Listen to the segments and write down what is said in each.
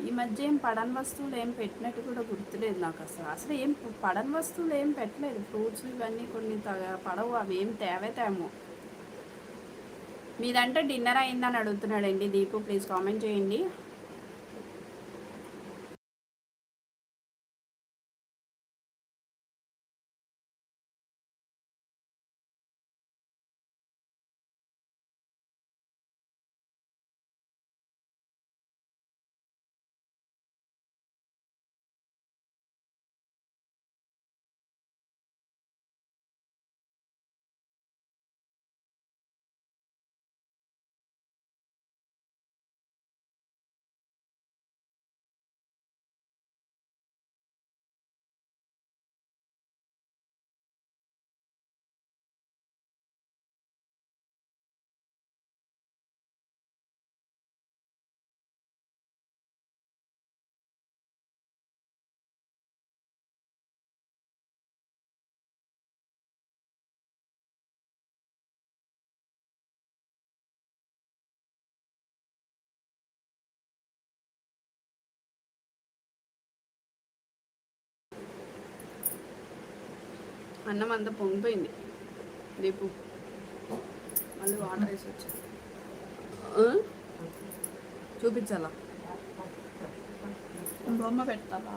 ఈ మధ్య ఏం పడని వస్తువులు ఏం పెట్టినట్టు కూడా గుర్తులేదు నాకు. అసలు ఏం పడని వస్తువులు ఏం పెట్టలేదు. ఫ్రూట్స్ ఇవన్నీ కొన్ని పడవు, అవి ఏం తేమో. మీదంటే డిన్నర్ అయిందని అడుగుతున్నాడండి దీపు. ప్లీజ్ కామెంట్ చేయండి. అన్నం అంతా పొంగిపోయింది దీపు. మళ్ళీ వాటర్ వేసి వచ్చా. చూపించాలా? బొమ్మ పెడతావా?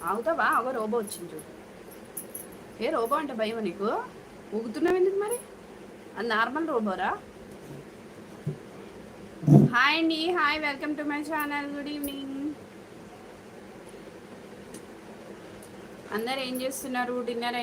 ఆగుతావా? అగో రోబో వచ్చింది చూడు. ఏ రోబో అంటే భయం నీకు? ఊగుతున్నావు ఎందుకు మరి? అది నార్మల్ రోబోరా? హాయ్ అండి, hi, welcome to my channel. Good evening. అందరు ఏం చేస్తున్నారు? Dinner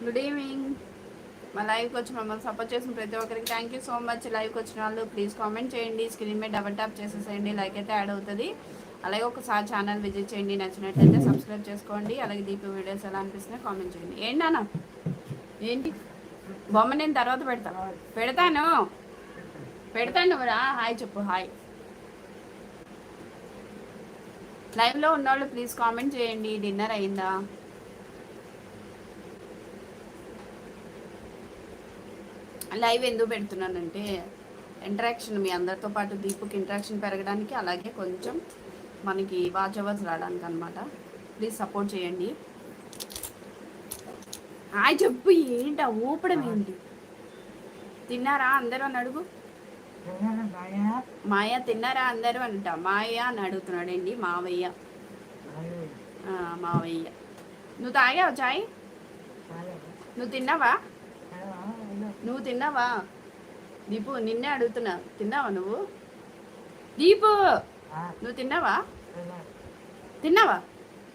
good evening. మా లైవ్కి వచ్చిన మమ్మల్ని సపోర్ట్ చేసిన ప్రతి ఒక్కరికి థ్యాంక్ యూ సో మచ్. లైవ్కి వచ్చిన వాళ్ళు ప్లీజ్ కామెంట్ చేయండి. స్క్రీన్ మీద డబల్ ట్యాప్ చేసేసేయండి, లైక్ అయితే యాడ్ అవుతుంది. అలాగే ఒకసారి ఛానల్ విజిట్ చేయండి. నచ్చినట్లయితే సబ్స్క్రైబ్ చేసుకోండి. అలాగే దీపు వీడియోస్ ఎలా అనిపిస్తున్నాయి కామెంట్ చేయండి. ఏంటన్నా ఏంటి బొమ్మ? నేను తర్వాత పెడతాను రా. హాయ్ చెప్పు. హాయ్. లైవ్లో ఉన్నవాళ్ళు ప్లీజ్ కామెంట్ చేయండి. డిన్నర్ అయిందా? లైవ్ ఎందుకు పెడుతున్నానంటే ఇంటరాక్షన్ మీ అందరితో పాటు దీపుకి ఇంటరాక్షన్ పెరగడానికి, అలాగే కొంచెం మనకి వాచ్ అవర్స్ రావడానికి అనమాట. ప్లీజ్ సపోర్ట్ చేయండి. హాయ్ చెప్పు. ఏంటి ఊపడం ఏంటి? తిన్నారా అందరూ అని అడుగు. మాయ తిన్నారా అందరూ అంట. మాయ అని అడుగుతున్నాడండి మావయ్య. మావయ్య నువ్వు తాగావు చాయ్? నువ్వు తిన్నావా? నువ్వు తిన్నావా దీపు? నిన్నే అడుగుతున్నా. తిన్నావా నువ్వు? దీపు నువ్వు తిన్నావా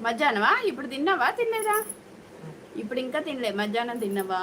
మధ్యాహ్నమా? ఇప్పుడు తిన్నావా? తినలేదా? ఇప్పుడు ఇంకా తినలే. మధ్యాహ్నం తిన్నావా?